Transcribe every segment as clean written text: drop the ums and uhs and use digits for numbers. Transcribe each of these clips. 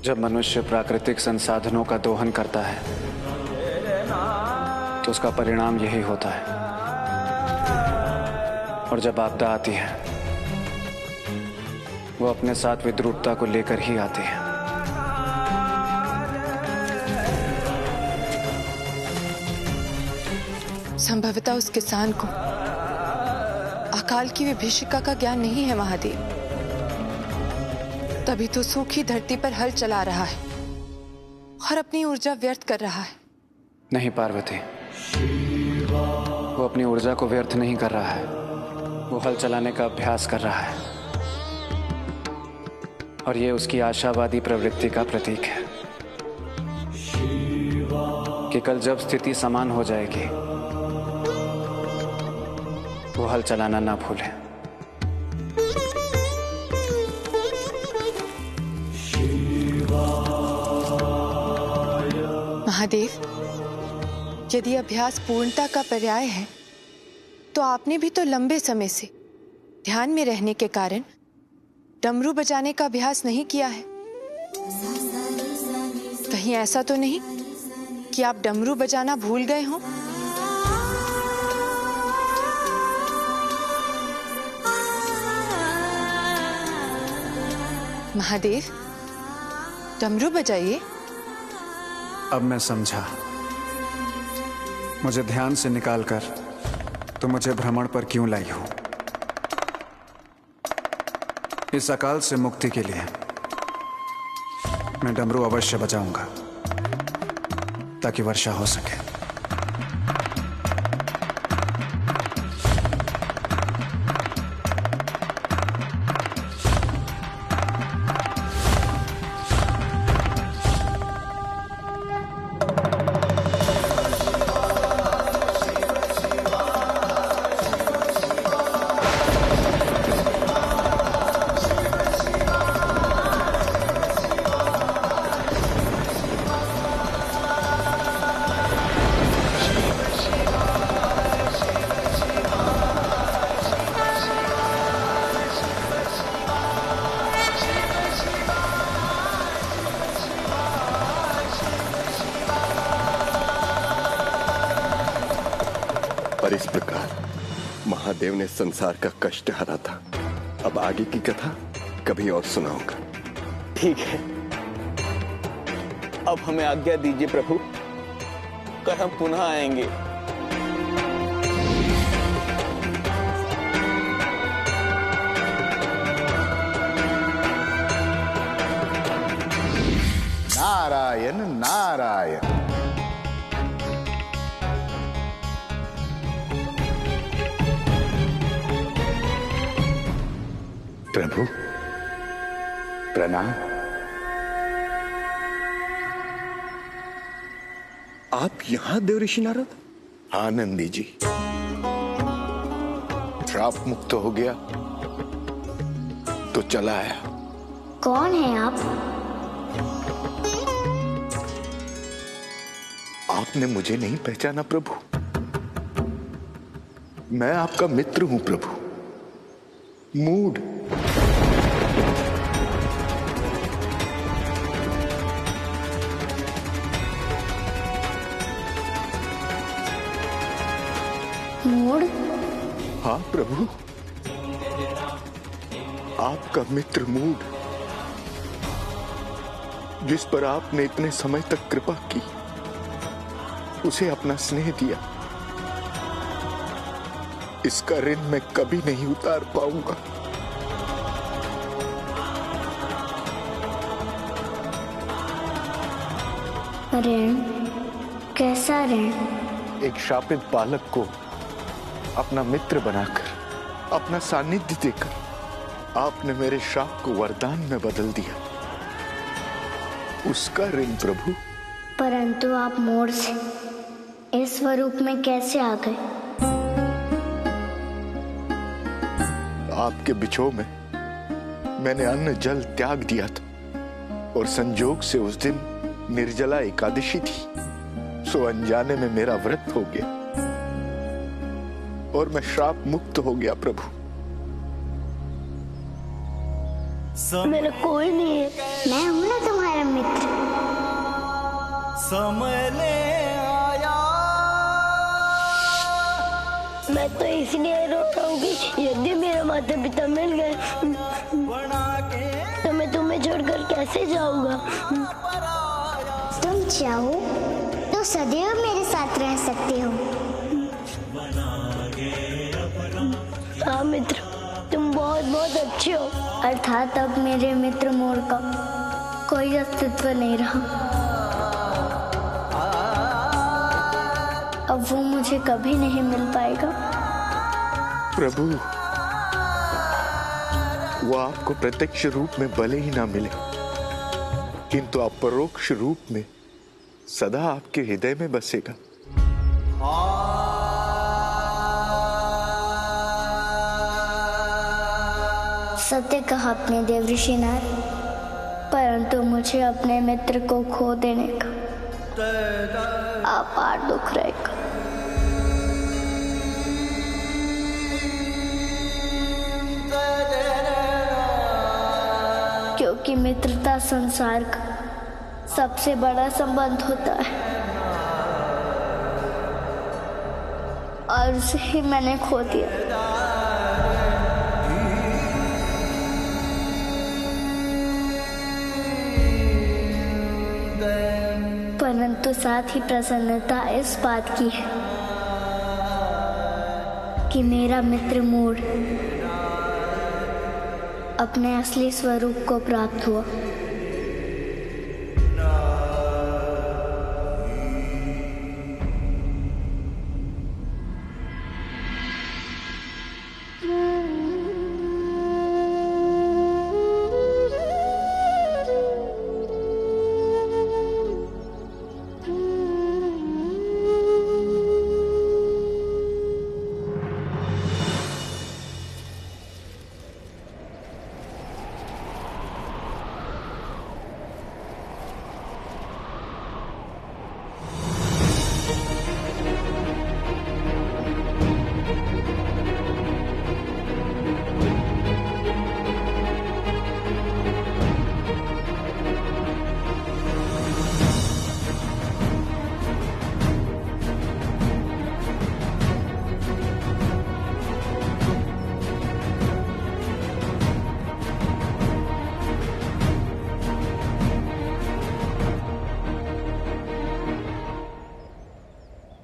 जब मनुष्य प्राकृतिक संसाधनों का दोहन करता है तो उसका परिणाम यही होता है। और जब आपदा आती है वो अपने साथ विद्रूपता को लेकर ही आती है। संभवतः उस किसान को अकाल की विभीषिका का ज्ञान नहीं है महादेव, तभी तो सूखी धरती पर हल चला रहा है और अपनी ऊर्जा व्यर्थ कर रहा है। नहीं पार्वती, वो अपनी ऊर्जा को व्यर्थ नहीं कर रहा है, वो हल चलाने का अभ्यास कर रहा है और ये उसकी आशावादी प्रवृत्ति का प्रतीक है कि कल जब स्थिति समान हो जाएगी वो हल चलाना ना भूले। महादेव, यदि अभ्यास पूर्णता का पर्याय है तो आपने भी तो लंबे समय से ध्यान में रहने के कारण डमरू बजाने का अभ्यास नहीं किया है। कहीं ऐसा तो नहीं कि आप डमरू बजाना भूल गए हों? महादेव, डमरू बजाइए। अब मैं समझा, मुझे ध्यान से निकालकर तो मुझे भ्रमण पर क्यों लाई हो। इस अकाल से मुक्ति के लिए मैं डमरू अवश्य बजाऊंगा ताकि वर्षा हो सके। पर इस प्रकार महादेव ने संसार का कष्ट हरा था। अब आगे की कथा कभी और सुनाऊंगा। ठीक है, अब हमें आज्ञा दीजिए प्रभु, कल हम पुनः आएंगे। नारायण नारायण। प्रभु प्रणाम। आप यहां देव ऋषि नारद? हाँ नंदी जी, श्राप मुक्त हो गया तो चला आया। कौन है आप? आपने मुझे नहीं पहचाना प्रभु? मैं आपका मित्र हूं प्रभु, मूड। मूड? हाँ प्रभु, आपका मित्र मूड, जिस पर आपने इतने समय तक कृपा की, उसे अपना स्नेह दिया, इसका ऋण मैं कभी नहीं उतार पाऊंगा। ऋण? कैसा ऋण? एक शापित बालक को अपना मित्र बनाकर, अपना सानिध्य देकर आपने मेरे शाप को वरदान में बदल दिया, उसका ऋण प्रभु। परंतु आप मोर से इस स्वरूप में कैसे आ गए? आपके बिछोह में मैंने अन्न जल त्याग दिया था और संजोग से उस दिन निर्जला एकादशी थी, सो अनजाने में मेरा व्रत हो गया और मैं श्राप मुक्त हो गया प्रभु। मेरा कोई नहीं है। मैं हूँ ना तुम्हारा मित्र। समय ले आया। मैं तो इसलिए रो रहा हूँ कि यदि मेरे माता पिता मिल गए तो मैं तुम्हें छोड़कर कैसे जाऊंगा। तुम चाहो तो सदैव मेरे साथ रह सकते हो। हाँ मित्र, तुम बहुत बहुत अच्छे हो। अर्थात अब मेरे मित्र मोर का कोई अस्तित्व नहीं रहा। अब वो मुझे कभी नहीं मिल पाएगा। प्रभु, वो आपको प्रत्यक्ष रूप में भले ही ना मिले, किंतु अपरोक्ष रूप में सदा आपके हृदय में बसेगा। सत्य कहा अपने देवऋषि नारद, परंतु मुझे अपने मित्र को खो देने का अपार दुख रहेगा। क्योंकि मित्रता संसार का सबसे बड़ा संबंध होता है और उसे ही मैंने खो दिया। परंतु साथ ही प्रसन्नता इस बात की है कि मेरा मित्र मोर अपने असली स्वरूप को प्राप्त हुआ।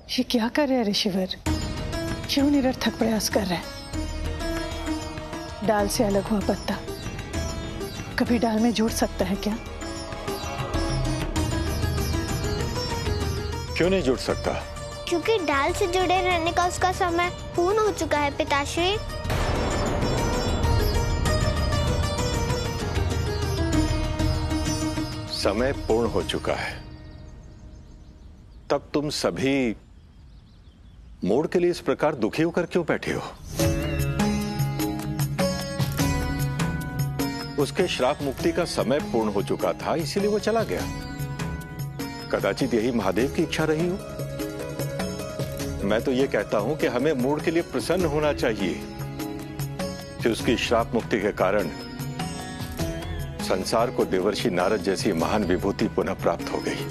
ये क्या कर रहे हैं ऋषिवर? क्यों निरर्थक प्रयास कर रहे हैं? डाल से अलग हुआ पत्ता कभी डाल में जुड़ सकता है क्या? क्यों नहीं जुड़ सकता? क्योंकि डाल से जुड़े रहने का उसका समय पूर्ण हो चुका है पिताश्री। समय पूर्ण हो चुका है, तब तुम सभी मोड़ के लिए इस प्रकार दुखी होकर क्यों बैठे हो? उसके श्राप मुक्ति का समय पूर्ण हो चुका था, इसीलिए वो चला गया। कदाचित यही महादेव की इच्छा रही हो। मैं तो ये कहता हूं कि हमें मोड़ के लिए प्रसन्न होना चाहिए कि उसकी श्राप मुक्ति के कारण संसार को देवर्षि नारद जैसी महान विभूति पुनः प्राप्त हो गई।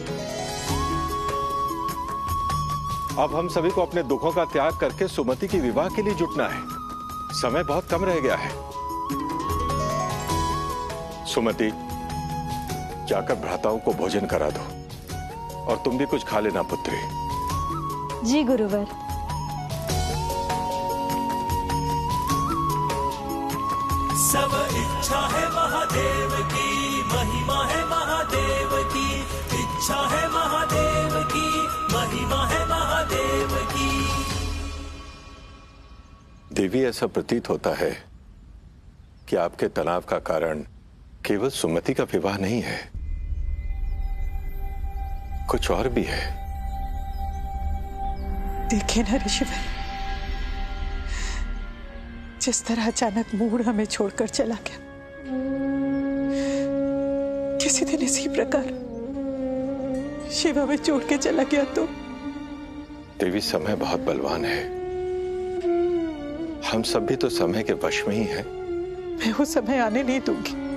अब हम सभी को अपने दुखों का त्याग करके सुमति की विवाह के लिए जुटना है। समय बहुत कम रह गया है। सुमति, जाकर भ्राताओं को भोजन करा दो और तुम भी कुछ खा लेना पुत्री। जी गुरुवर। सब इच्छा है महादेव की, महिमा है महादेव की। इच्छा है महादेव की, महिमा है महादेव की। देवी, ऐसा प्रतीत होता है कि आपके तनाव का कारण केवल सुमति का विवाह नहीं है, कुछ और भी है। देखिए ना ऋषिवर, जिस तरह अचानक मूड हमें छोड़कर चला गया, किसी दिन इसी प्रकार शिव हमें छोड़ के चला गया तो। देवी, समय बहुत बलवान है। हम सब भी तो समय के वश में ही हैं। मैं वो समय आने नहीं दूंगी।